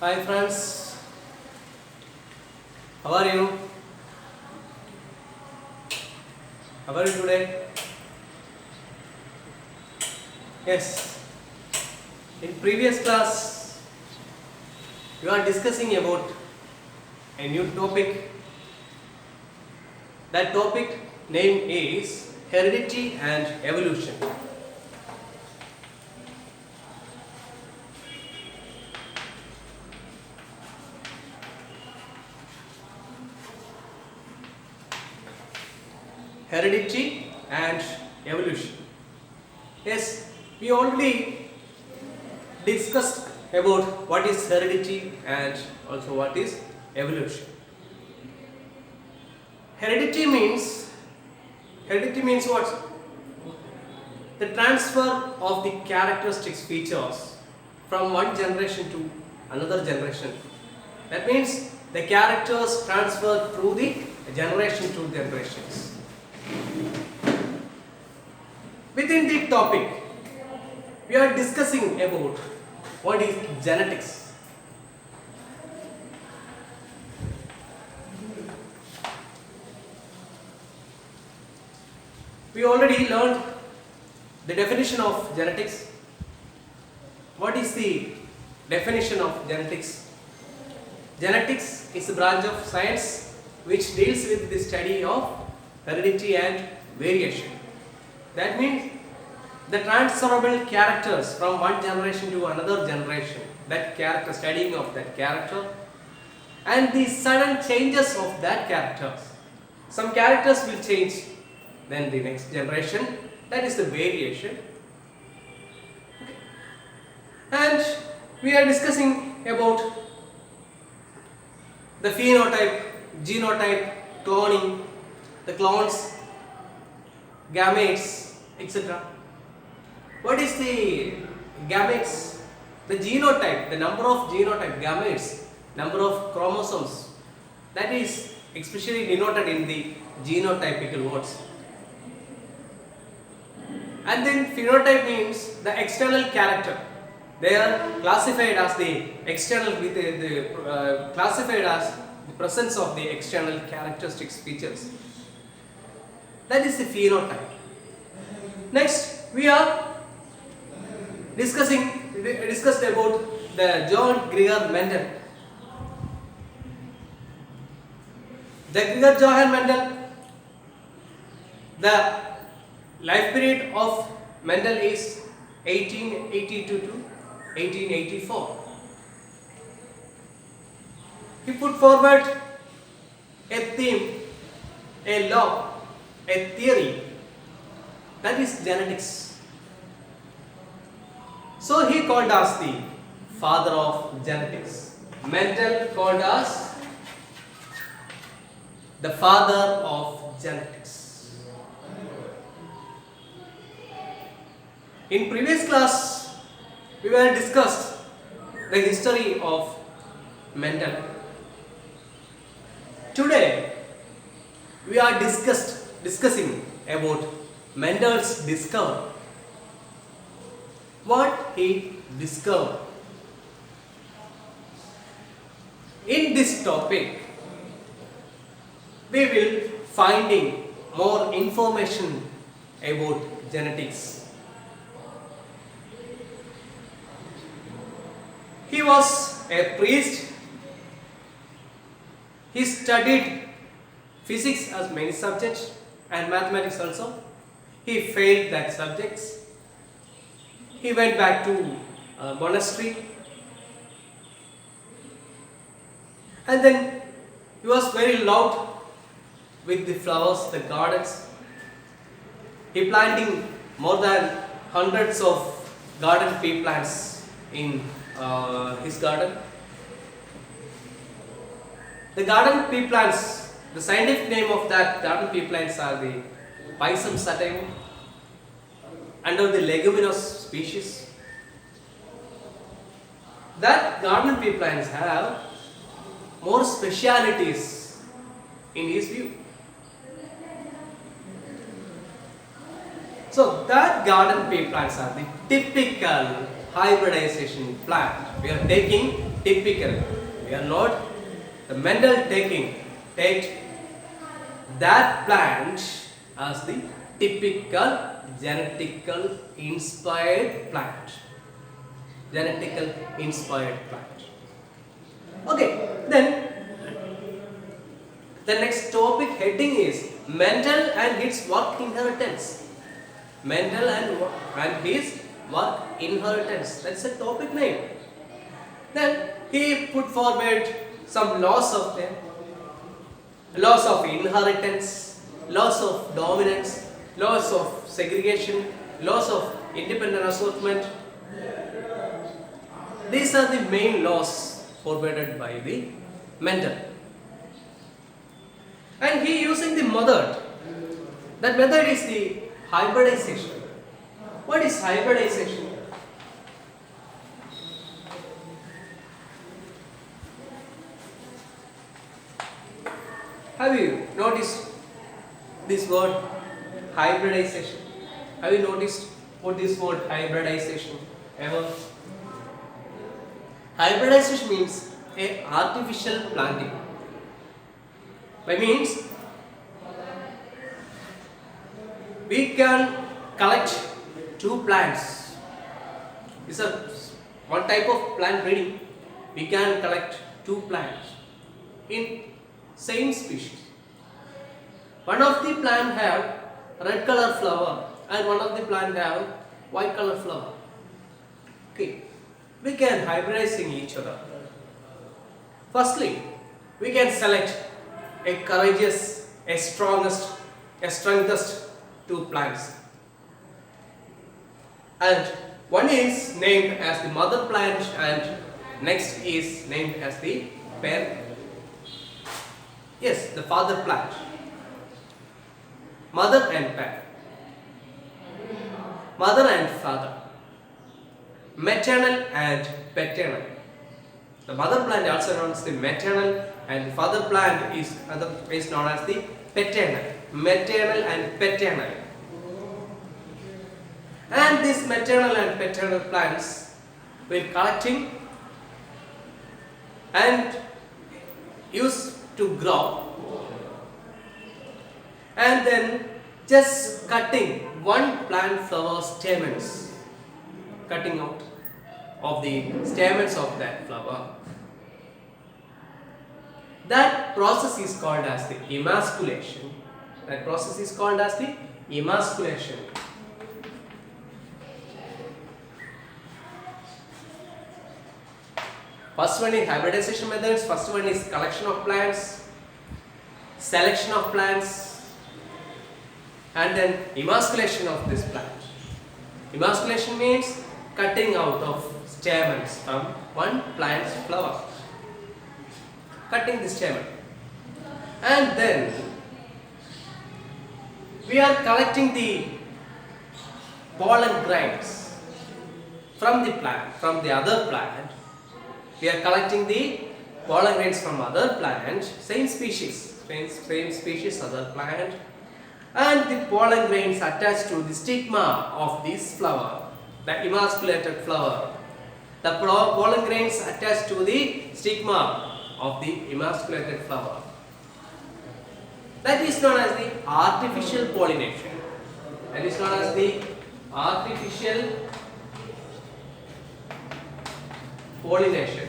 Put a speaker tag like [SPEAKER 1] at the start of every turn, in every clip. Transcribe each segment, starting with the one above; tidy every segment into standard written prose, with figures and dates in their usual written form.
[SPEAKER 1] Hi friends, how are you? How are you today? Yes, in previous class we are discussing about a new topic. That topic name is heredity and evolution. Heredity and evolution. Yes, we already discussed about what is heredity and also what is evolution. Heredity means what? The transfer of the characteristics features from one generation to another generation. That means the characters transfer through the generation to generations. Within the topic, we are discussing about what is genetics. We already learned the definition of genetics. What is the definition of genetics? Genetics is a branch of science which deals with the study of heredity and variation. That means the transferable characters from one generation to another generation, that character, studying of that character, and the sudden changes of that characters. Some characters will change, then the next generation, that is the variation. And we are discussing about the phenotype, genotype, cloning, the clones, gametes, etc. What is the gametes? The genotype, the number of genotype, gametes, number of chromosomes, that is especially denoted in the genotypical words. And then phenotype means the external character. They are classified as the external, classified as the presence of the external characteristics features. That is the phenotype. Next, we are discussed about the John Gregor Mendel. The Gregor Johann Mendel, the life period of Mendel is 1882 to 1884. He put forward a theme, a law, a theory, that is genetics. So he called us the father of genetics. Mendel called us the father of genetics. In previous class, we were discussed the history of Mendel. Today, we are discussing about Mendel's discovery. What he discovered. In this topic, we will finding more information about genetics. He was a priest. He studied physics as main subject and mathematics also. He failed that subjects. He went back to monastery, and then he was very loud with the flowers, the gardens. He planting more than hundreds of garden pea plants in his garden. The garden pea plants, the scientific name of that garden pea plants are the Pisum sativum, under the leguminous species. That garden pea plants have more specialities in his view. So that garden pea plants are the typical hybridization plant. We are taking typical. We are not the Mendel take that plant as the typical genetical inspired plant. Genetical inspired plant. Okay, then the next topic heading is Mendel and its work inheritance. Mendel and his work inheritance. That's the topic name. Then he put forward some laws of them, laws of inheritance, laws of dominance, laws of segregation, laws of independent assortment. These are the main laws forwarded by the Mendel. And he using the method. That method is the hybridization. What is hybridization? Have you noticed this word hybridization? Have you noticed what this word hybridization ever? Hybridization means a artificial planting. By means we can collect two plants. It's a one type of plant breeding. We can collect two plants in same species. One of the plant have red color flower and one of the plant have white color flower. Okay, we can hybridize in each other. Firstly, we can select a courageous, a strongest, a strongest two plants. And one is named as the mother plant and next is named as the parent. Yes, the father plant. Mother and parent. Mother and father. Maternal and paternal. The mother plant also known as the maternal and the father plant is known as the paternal. Maternal and paternal. And these maternal and paternal plants were collecting and used to grow, and then just cutting one plant flower stamens, cutting out of the stamens of that flower. That process is called as the emasculation. That process is called as the emasculation. First one is hybridization methods. First one is collection of plants, selection of plants, and then emasculation of this plant. Emasculation means cutting out of stamens from one plant's flower. Cutting the stamen. And then we are collecting the pollen grains from the plant, from the other plant. We are collecting the pollen grains from other plant, same species, other plant, and the pollen grains attached to the stigma of this flower, the emasculated flower. The pollen grains attached to the stigma of the emasculated flower. That is known as the artificial pollination. That is known as the artificial pollination.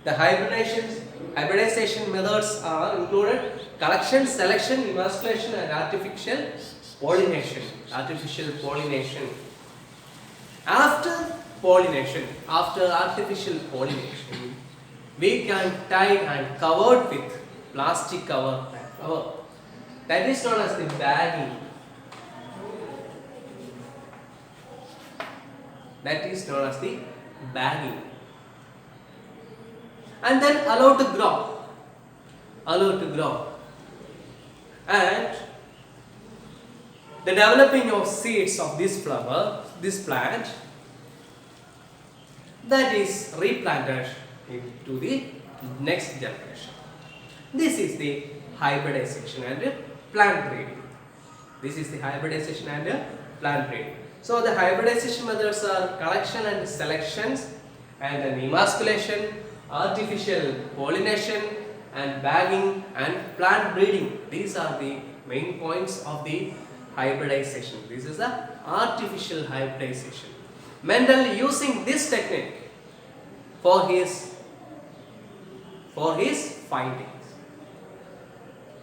[SPEAKER 1] The hybridization methods are included collection, selection, emasculation and artificial pollination. Artificial pollination. After artificial pollination, we can tie and covered with plastic cover that flower. That is known as the bagging. That is known as the bagging. And then allow to grow. And the developing of seeds of this flower, this plant, that is replanted into the next generation. This is the hybridization and plant breeding. So the hybridization methods are collection and selections, and then emasculation, artificial pollination, and bagging and plant breeding. These are the main points of the hybridization. This is the artificial hybridization. Mendel using this technique for his findings.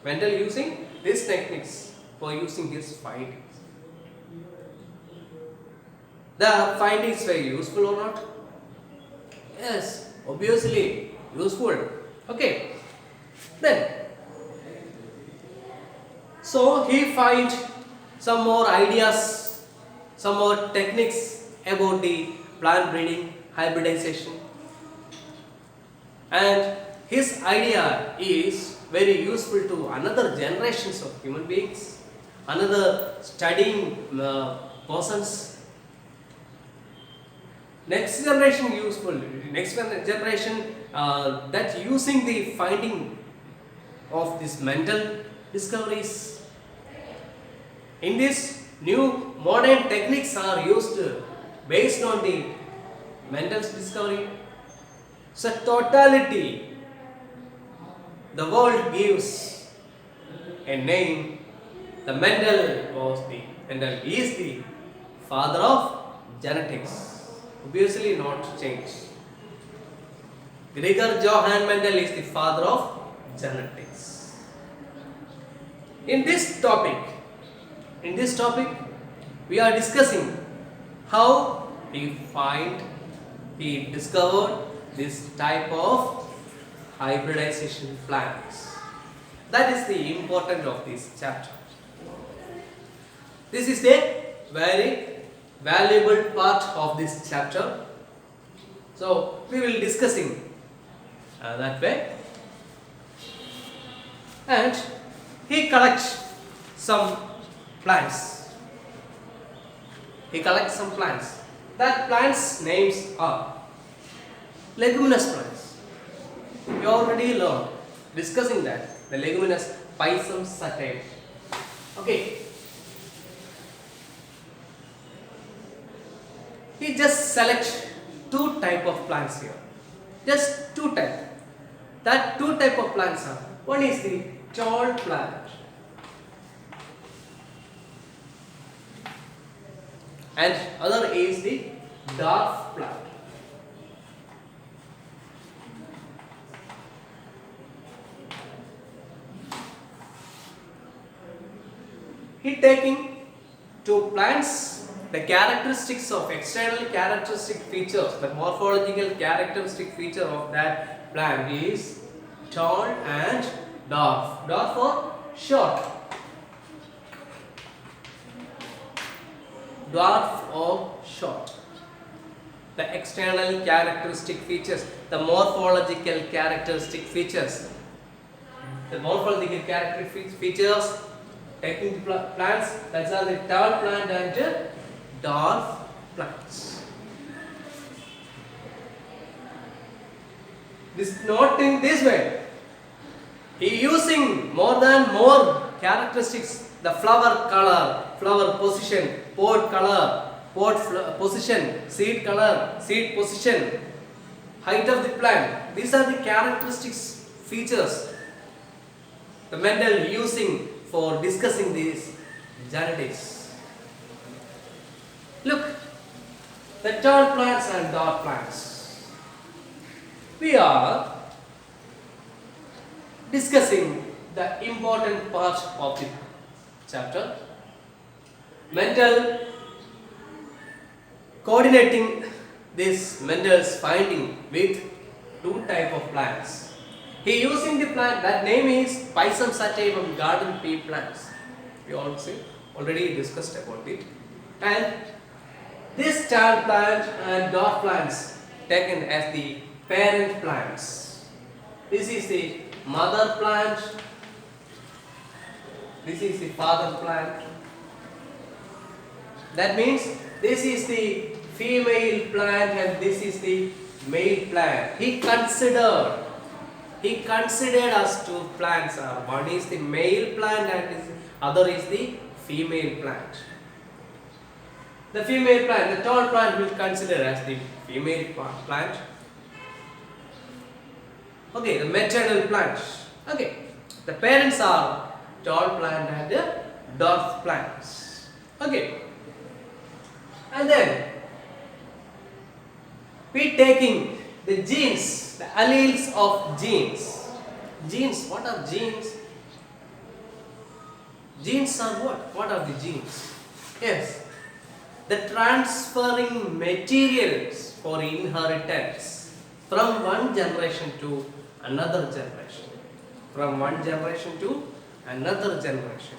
[SPEAKER 1] Mendel using these techniques for using his findings. The findings were useful or not? Yes, obviously useful. Okay. Then, so he find some more ideas, some more techniques about the plant breeding, hybridization, and his idea is very useful to another generations of human beings, another studying persons. Next generation useful. Next generation that using the finding of this Mendel discoveries. In this, new modern techniques are used based on the Mendel's discovery. So totality, the world gives a name. The Mendel is the father of genetics. Obviously not changed. Gregor Johann Mendel is the father of genetics. In this topic, we are discussing how he discovered this type of hybridization plants. That is the importance of this chapter. This is the very valuable part of this chapter. So we will discussing that way. And he collects some plants. That plants names are leguminous plants. We already learned discussing that the leguminous Pisum sativa. Okay. He just select two type of plants here. Just two type. That two type of plants are, one is the tall plant and other is the dwarf plant. He taking two plants, the characteristics of external characteristic features, the morphological characteristic feature of that plant is tall and dwarf. Dwarf or short. Dwarf or short. The external characteristic features, the morphological characteristic features. The morphological characteristic features taking plants, that's are the tall plant and dwarf plants. This not in this way. He using more characteristics, the flower color, flower position, pod color, position, seed color, seed position, height of the plant. These are the characteristics, features the Mendel using for discussing these genetics. Look, the tall plants and dwarf plants. We are discussing the important part of the chapter. Mendel coordinating this Mendel's finding with two type of plants. He using the plant, that name is Pisum sativum, garden pea plants. We also already discussed about it. And this tall plant and dwarf plants taken as the parent plants. This is the mother plant. This is the father plant. That means this is the female plant and this is the male plant. He considered as two plants. One is the male plant and other is the female plant. The female plant, the tall plant will consider as the female plant. Okay, the maternal plant. Okay, the parents are tall plant and the dwarf plants. Okay, and then we taking the genes, the alleles of genes. Genes, what are genes? Genes are what? What are the genes? Yes, the transferring materials for inheritance from one generation to another generation. From one generation to another generation.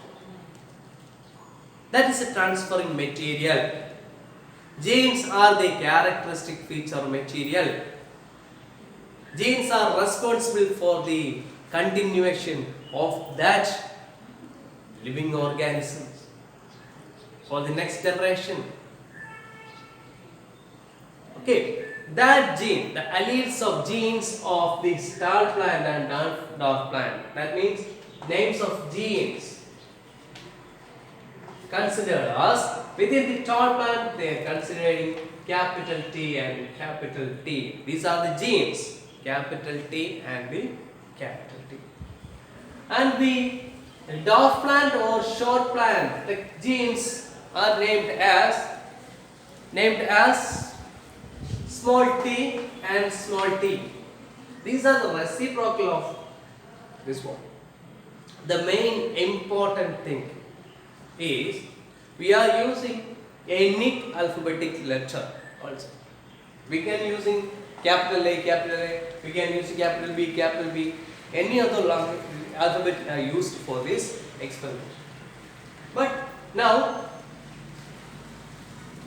[SPEAKER 1] That is a transferring material. Genes are the characteristic feature material. Genes are responsible for the continuation of that living organisms for the next generation. Okay, that gene, the alleles of genes of the tall plant and dwarf plant, that means names of genes considered as within the tall plant, they are considering capital T and capital T. These are the genes, capital T and the capital T. And the dwarf plant or short plant, the genes are named as small t and small t. These are the reciprocal of this one. The main important thing is we are using any alphabetic letter also. We can using capital A, we can use capital B, any other alphabet are used for this experiment. But now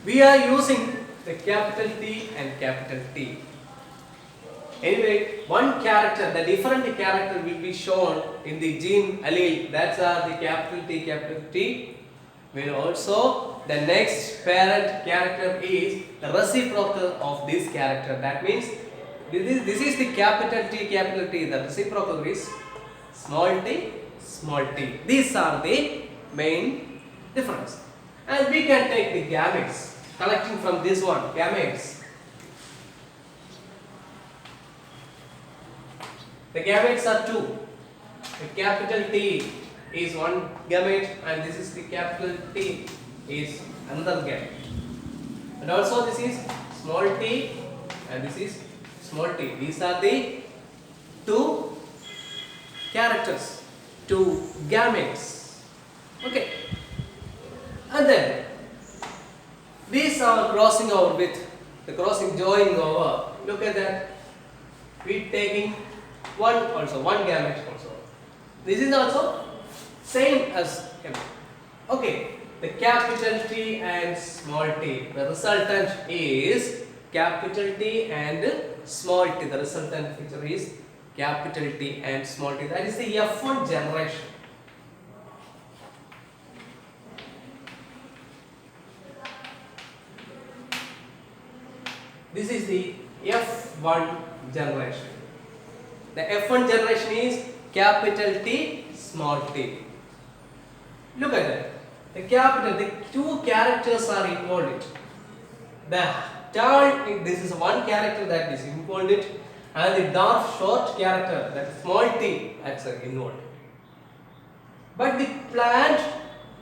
[SPEAKER 1] we are using the capital T and capital T. Anyway, one character, the different character will be shown in the gene allele. That's the capital T. Will also the next parent character is the reciprocal of this character. That means this is the capital T. The reciprocal is small t. These are the main difference. And we can take the gametes. Collecting from this one, gametes. The gametes are two. The capital T is one gamete and this is the capital T is another gamete. And also this is small t and this is small t. These are the two characters, two gametes. Okay. And then these are crossing over with the joining over. Look at that. We taking one gamete also. This is also same as gamete. Okay, the capital T and small t. The resultant is capital T and small t. The resultant feature is capital T and small t. That is the F1 generation. This is the F1 generation. The F1 generation is capital T, small t. Look at that. The two characters are involved. This is one character that is involved, and the dwarf short character, that is small t, that's involved. But the plant,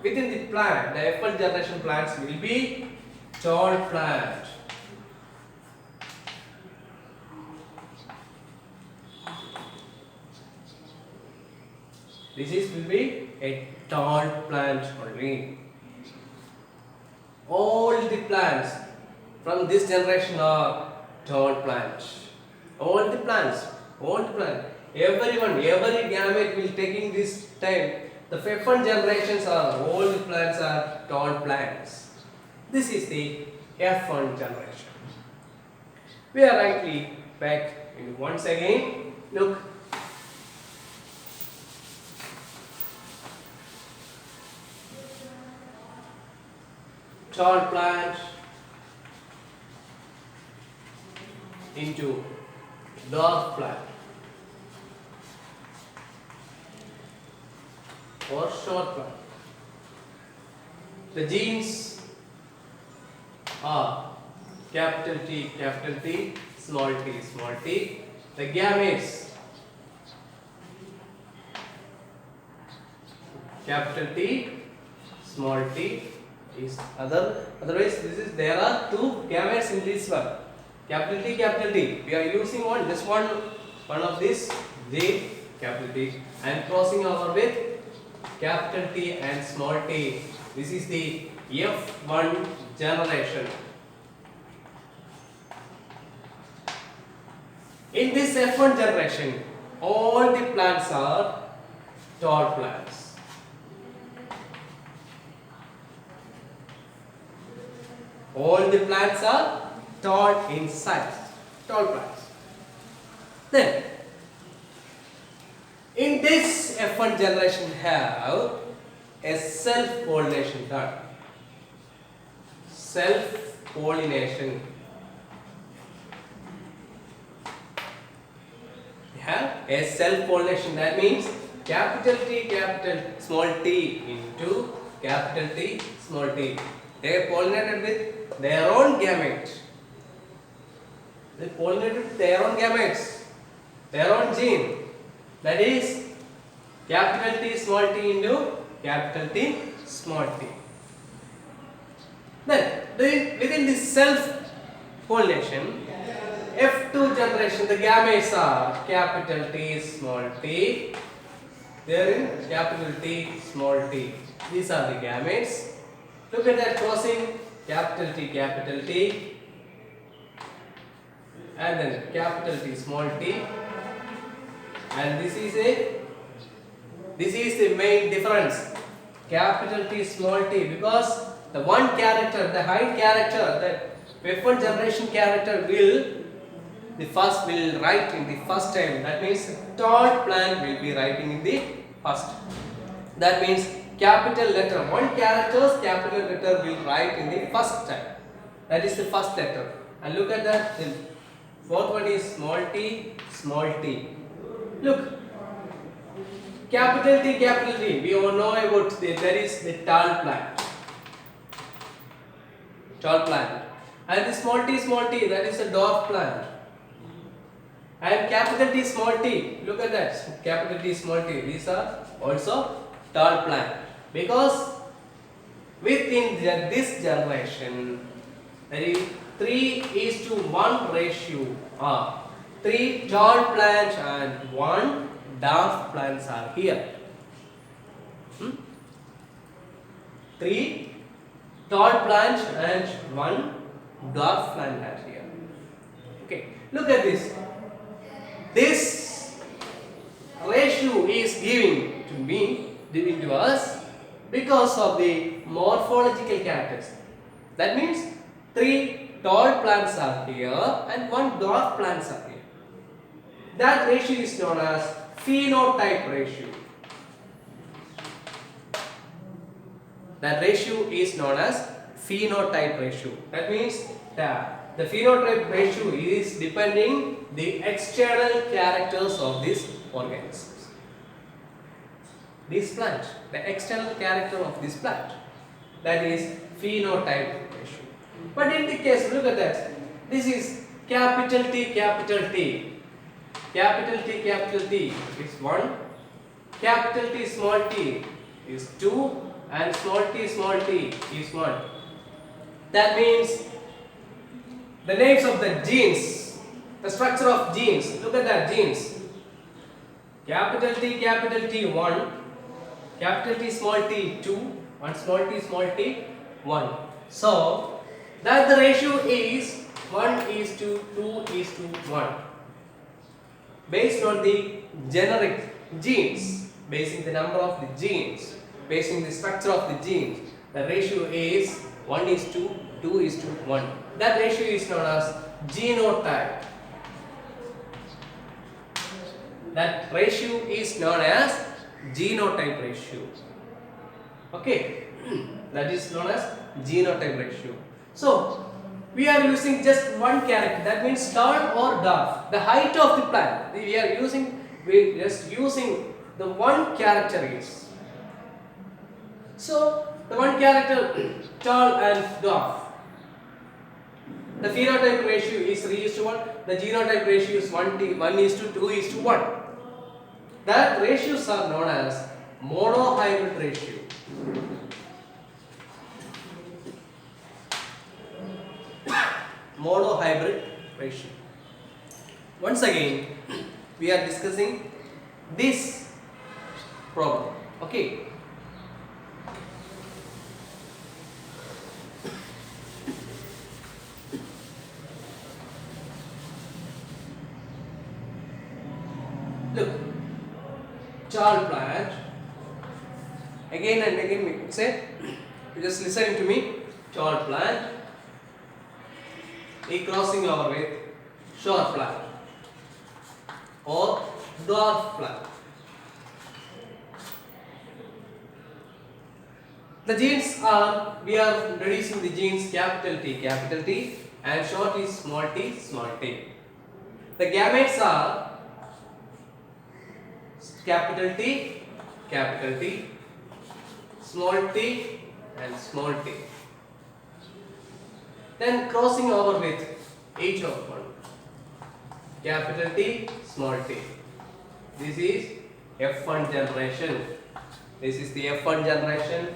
[SPEAKER 1] within the plant, the F1 generation plants will be tall plant. This will be a tall plant only. All the plants from this generation are tall plants. All the plants. Every gamete will taking this time. The F1 generations are all the plants are tall plants. This is the F1 generation. We are rightly back in once again. Look. Tall plant into dwarf plant or short plant. The genes are capital T, small t. The gametes capital T, small t is otherwise this is there are two gametes in this one. Capital T. We are using one of this J capital T and crossing over with capital T and small t. This is the F1 generation. In this F1 generation, all the plants are tall plants. All the plants are tall in size, tall plants. Then, in this F1 generation have a self-pollination done. Self-pollination. We have a self-pollination, that means capital T, small t into capital T, small t. They are pollinated with their own gamete. They pollinated with their own gametes, their own gene. That is capital T small t into capital T small t. Then within this self pollination, F2 generation, the gametes are capital T small t. They are in capital T small t. These are the gametes. Look at that crossing, capital T, and then capital T small t. And this is the main difference, capital T small t, because the one character, the hind character, the F1 generation character will write in the first time. That means tall plant will be writing in the first. That means capital letter, one character's capital letter will write in the first time. That is the first letter. And look at that. The fourth one is small t. Look, capital T. We all know about there is the tall plant. And the small t, that is a dwarf plant. And capital T small t, look at that, capital T small t, these are also tall plant. Because within this generation, there is 3:1 ratio. 3 tall plants and 1 dwarf plants are here. 3 tall plants and 1 dwarf plant are here. Okay, look at this. This ratio is given to us because of the morphological characteristics. That means 3 tall plants are here and 1 dwarf plants are here. That ratio is known as phenotype ratio. That ratio is known as phenotype ratio. That means the phenotype ratio is depending the external characters of these organisms. This plant, the external character of this plant, that is phenotype ratio. But in the case, look at that. This is capital T. Capital T is 1. Capital T small t is 2. And small t is 1. That means the names of the genes, the structure of genes. Look at that, genes. Capital T 1, capital T small t 2, and small t 1. So that the ratio is 1:2:1 based on the generic genes, basing the number of the genes, basing the structure of the genes. The ratio is 1:2:1. That ratio is known as genotype. That ratio is known as genotype ratio. Okay, that is known as genotype ratio. So we are using just one character. That means tall or dwarf. The height of the plant. We are just using the one character is. So the one character tall and dwarf. The phenotype ratio is 3:1. The genotype ratio is 1:2:1. That ratios are known as monohybrid ratio. Monohybrid ratio. Once again, we are discussing this problem. Okay. Look, child plant. Again and again we could say, you just listen to me. Child plant. A crossing over with short plant or dwarf plant. The genes are, we are introducing the genes capital T, and short is small t, small t. The gametes are capital T, small t and small t. Then crossing over with each of one. Capital T, small t. This is F1 generation. This is the F1 generation.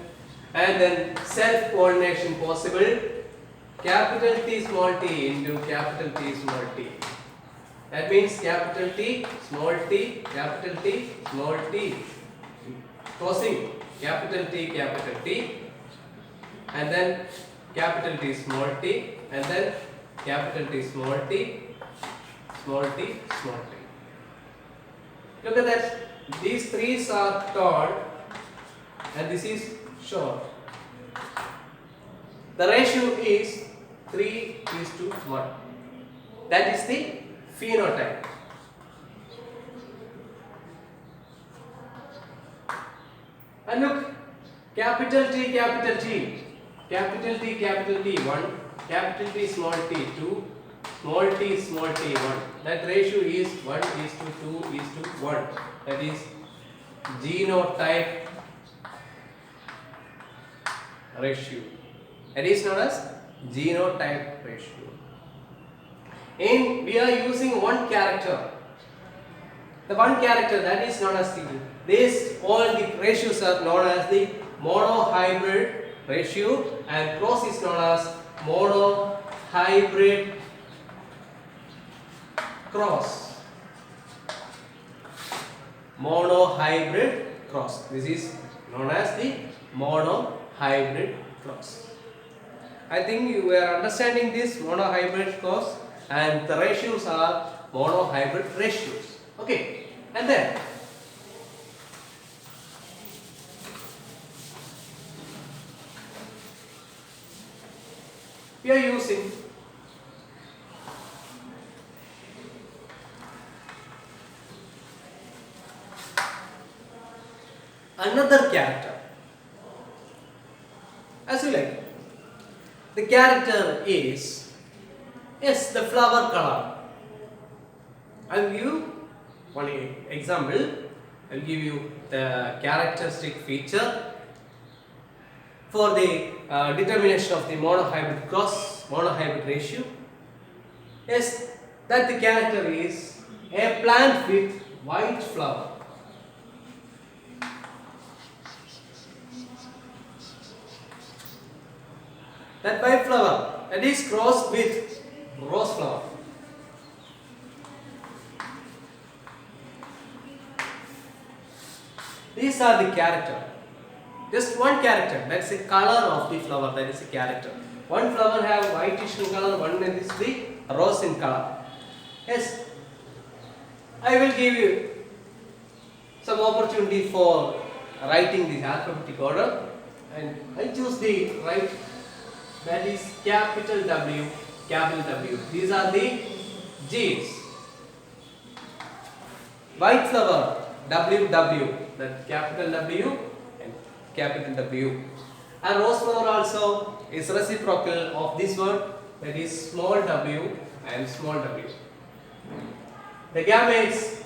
[SPEAKER 1] And then self-pollination possible. Capital T, small t into capital T, small t. That means capital T, small t, capital T, small t. Crossing capital T, and then capital T, small t, and then capital T, small t, small t, small t. Look at that. These three are tall and this is short. The ratio is 3:1. That is the phenotype. And look, capital T, 1, capital T, small t 2, small t, 1. That ratio is 1:2:1. That is genotype ratio. That is known as genotype ratio. And we are using one character. The one character that is known as the, this all the ratios are known as the monohybrid ratio, and cross is known as monohybrid cross. Monohybrid cross. This is known as the monohybrid cross. I think you are understanding this monohybrid cross, and the ratios are monohybrid ratios. Okay, and then we are using another character as you like. The character is the flower color. I will give you one example. I will give you the characteristic feature for the determination of the monohybrid cross, monohybrid ratio. Yes, that the character is a plant with white flower. That white flower, that is crossed with rose flower. These are the character. Just one character, that's the color of the flower, that is a character. One flower have whitish in color, one is the rose in color. Yes, I will give you some opportunity for writing the alphabetic order, and I choose the right, that is capital W, capital W. These are the genes. White flower, WW, that capital W and capital W. And rose flower also is reciprocal of this one, that is small w and small w. The gametes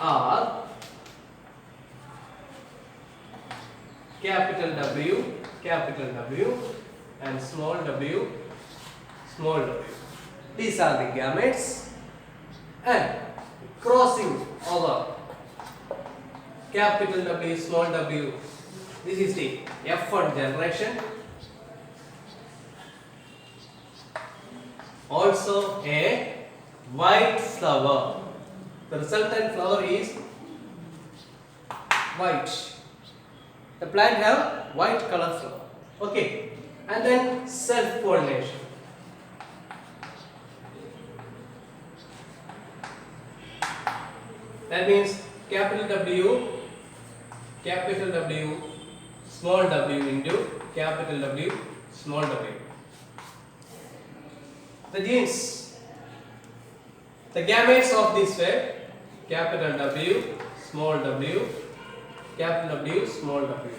[SPEAKER 1] are capital W and small w, small w. These are the gametes, and crossing over capital W, small w. This is the F1 generation. Also a white flower. The resultant flower is white. The plant have white color flower. Okay. And then self-pollination. That means capital W, small w into capital W, small w. The genes, the gametes of this way, capital W, small w, capital W, small w,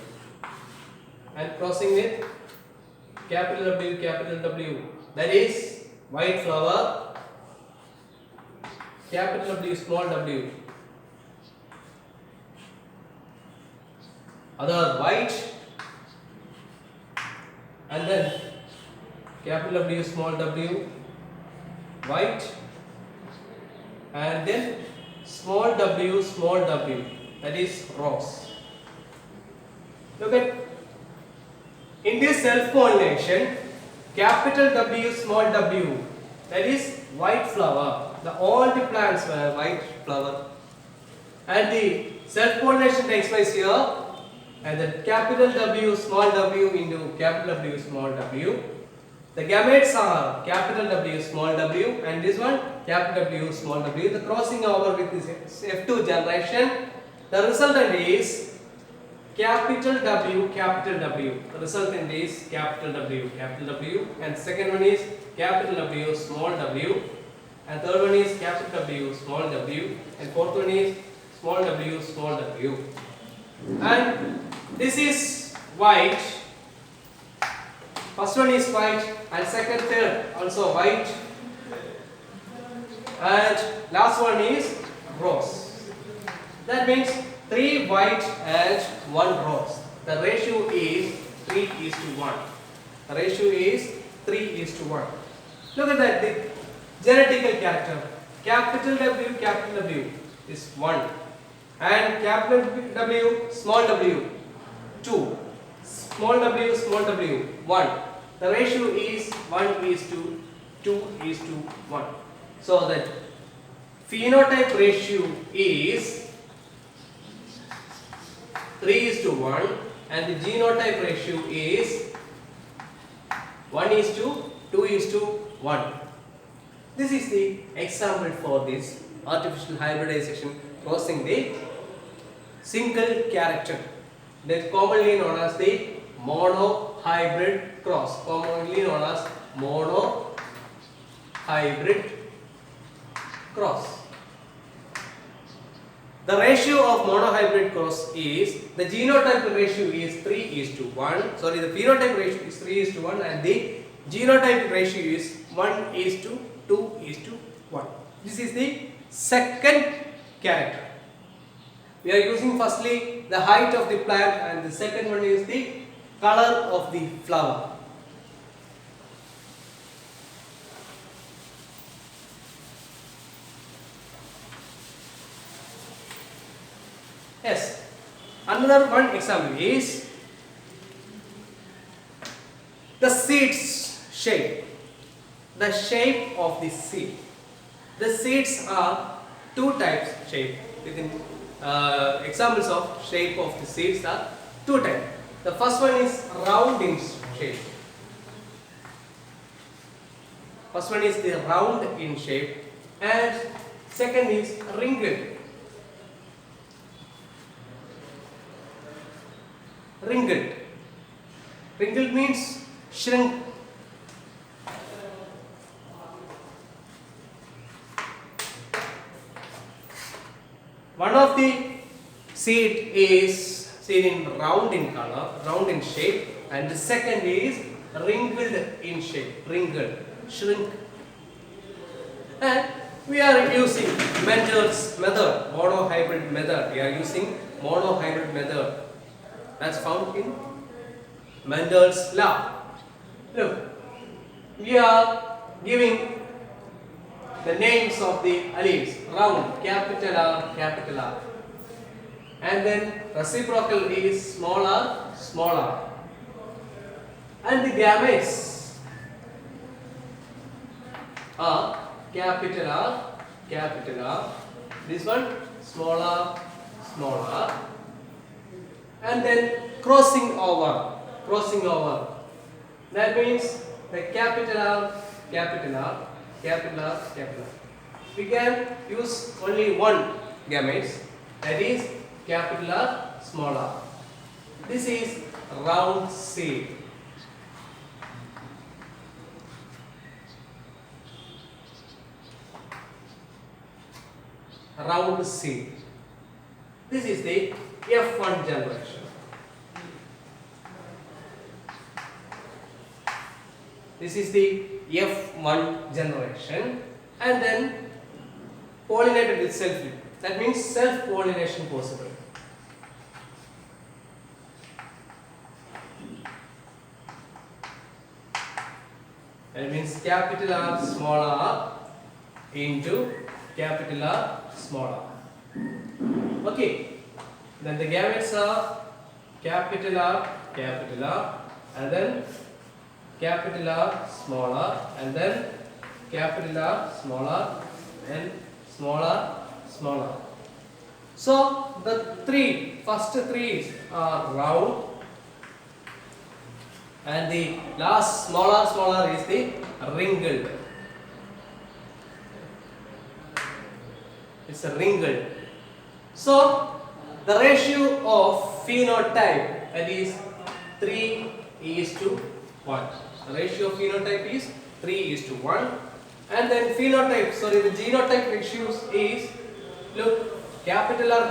[SPEAKER 1] and crossing with capital W, that is white flower, capital W, small w, other white, and then capital W, small w, white, and then small w, that is rose. Look at, in this self-pollination, capital W, small w, that is white flower. All the plants were white flower, and the self-pollination takes place here, and the capital W, small w into capital W, small w. The gametes are capital W, small w, and this one capital W, small w. The crossing over with this F2 generation, the resultant is capital W, The resultant is capital W, and second one is capital W, small w, and third one is capital W, small w, and fourth one is small w. And this is white. First one is white, and second, third also white, and last one is rose. That means 3 white and 1 rose. The ratio is 3:1. The ratio is 3:1. Look at that, the genetical character. Capital W is 1, and capital W, small w, 2. Small w, 1. The ratio is 1:2:1. So that phenotype ratio is 3:1, and the genotype ratio is 1:2:1. This is the example for this artificial hybridization crossing the single character, that is commonly known as the monohybrid cross. The ratio of monohybrid cross is, the genotype ratio is 3:1. Sorry, the phenotype ratio is 3:1, and the genotype ratio is 1:2:1. This is the second character. We are using firstly the height of the plant, and the second one is the color of the flower. Yes, another one example is the seed's shape. The shape of the seed. The seeds are 2 types shape. Within examples of shape of the seeds are 2 types. The first one is round in shape. First one is the round in shape, and second is wrinkled. Wrinkled means shrink. One of the seed is seen in round in color, round in shape, and the second is wrinkled in shape, shrink. And we are using Mendel's method, monohybrid method. We are using monohybrid method. That's found in Mendel's law. Look, we are giving the names of the alleles. Round, capital R, capital R. And then reciprocal is small r, small r. And the gametes are capital R, capital R. This one small r, small r. And then crossing over, crossing over. That means the capital R, capital R, capital R, capital R. We can use only one gametes, that is capital R, small r. This is round seed. Round seed. This is the F1 generation. This is the F1 generation, and then pollinated with self-lip. That means self-pollination possible. That means capital R, small r into capital R, small r. Okay. Then the gametes are capital R, and then capital R, small r, and then capital R, small r, and small r, small r. So the first three are round, and the last small r is the ringled. It's a ringled. So the ratio of phenotype, that is 3:1. The ratio of phenotype is 3:1. And then phenotype, the genotype ratios is, look, capital R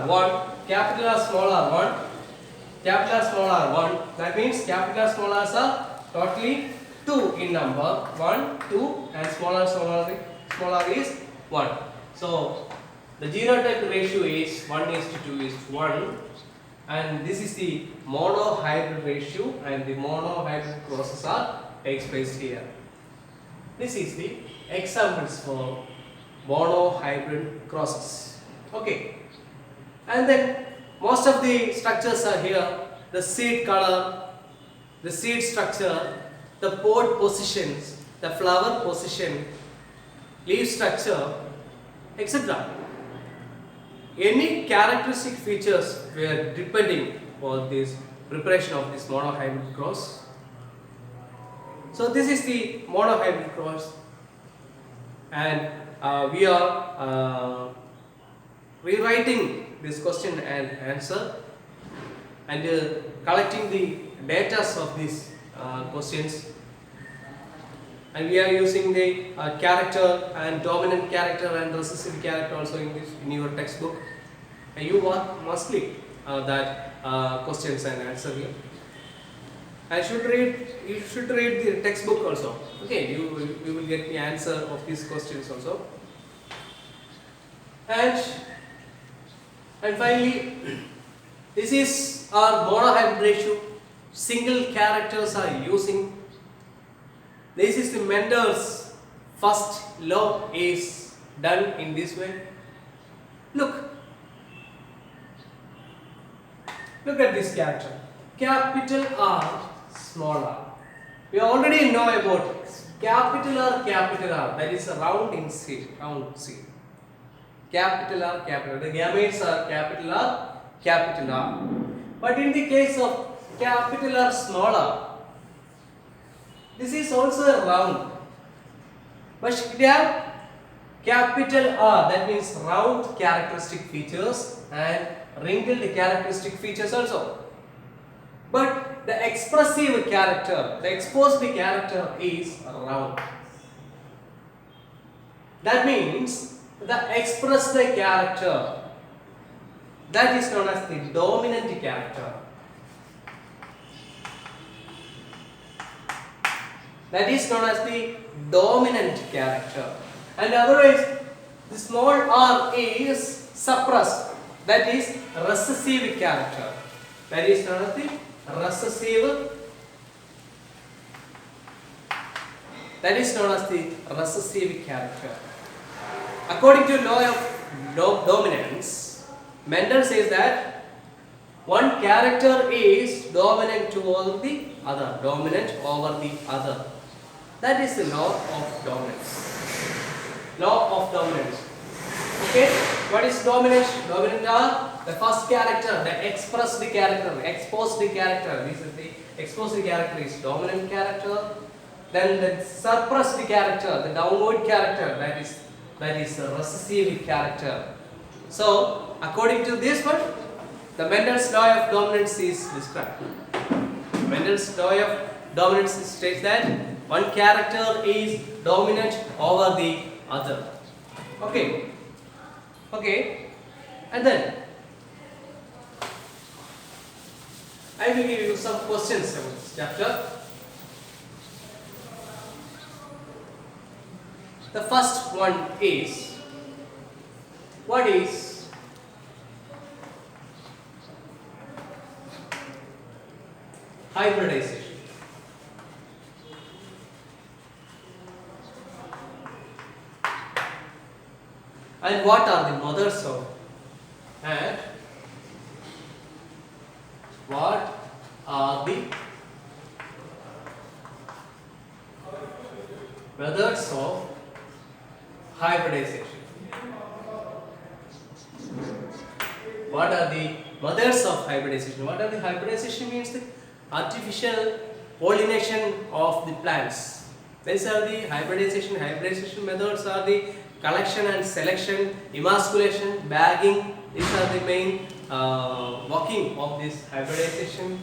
[SPEAKER 1] 1, capital R small r 1, capital R small r 1. That means capital R small r's are totally 2 in number. 1, 2, and small r is 1. So the genotype ratio is 1:2:1, and this is the monohybrid ratio, and the monohybrid process takes place here. This is the examples for monohybrid crosses. Okay, and then most of the structures are here: the seed color, the seed structure, the pod positions, the flower position, leaf structure, etc. Any characteristic features were depending on this preparation of this monohybrid cross. So this is the monohybrid cross, and we are rewriting this question and answer, and collecting the data of these questions, and we are using the character and dominant character and recessive character also in your textbook, and you must click that questions and answer here. You should read the textbook also. Okay, you will get the answer of these questions also. And finally, this is our monohybrid ratio. Single characters are using. This is the Mendel's first law is done in this way. Look at this character. Capital R, small r. We already know about capital R, that is a round seed. Capital R, the gametes are capital R. But in the case of capital R, small r, this is also a round. But it have capital R, that means round characteristic features and wrinkled characteristic features also. But the expressive character, the exposed character is round. That means the expressed character, that is known as the dominant character. That is known as the dominant character. And otherwise, the small r is suppressed. That is recessive character. That is known as the recessive that is known as the recessive character. According to law of dominance, Mendel says that one character is dominant over the other, dominant over the other. That is the law of dominance. Law of dominance. Okay, what is dominant? Dominant are the first character, the expressed character, exposed character. This is the exposed character is dominant character. Then the suppressed character, the downward character, that is the recessive character. So, according to this one, the Mendel's law of dominance is described. Mendel's law of dominance states that one character is dominant over the other. Okay. Okay. And then I will give you some questions about this chapter. The first one is, what is hybridization? And what are the mothers of, and what are the methods of hybridization? What are the mothers of hybridization? What are the hybridization means? The artificial pollination of the plants. These are the hybridization. Hybridization methods are the collection and selection, emasculation, bagging. These are the main working of this hybridization.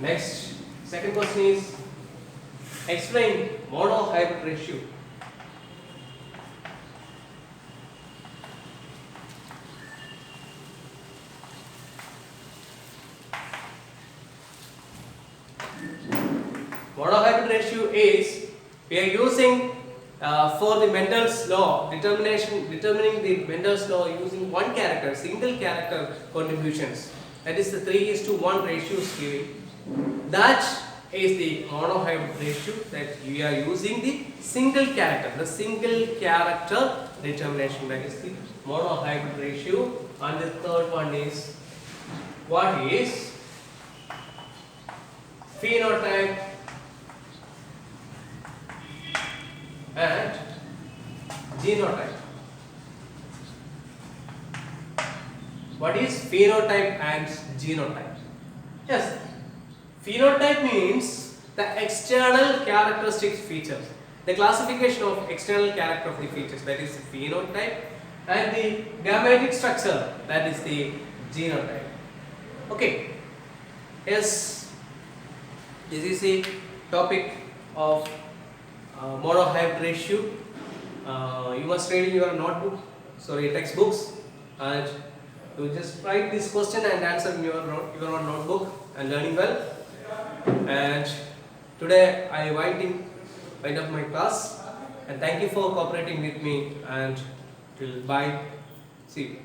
[SPEAKER 1] Next, second question is, explain monohybrid ratio. Monohybrid ratio is, we are using for the Mendel's law, determining the Mendel's law using one character, single character contributions. That is the 3:1 ratio is giving. That is the monohybrid ratio, that we are using the single character determination. That is the monohybrid ratio. And the third one is, what is phenotype and genotype? What is phenotype and genotype? Yes, phenotype means the external characteristic features, the classification of external character of the features, that is the phenotype, and the gametic structure, that is the genotype. Okay, yes, this is the topic of monohybrid ratio. You must read in your notebook, textbooks, and you just write this question and answer in your own notebook and learning well. And today I wind up my class, and thank you for cooperating with me, and till bye, see you.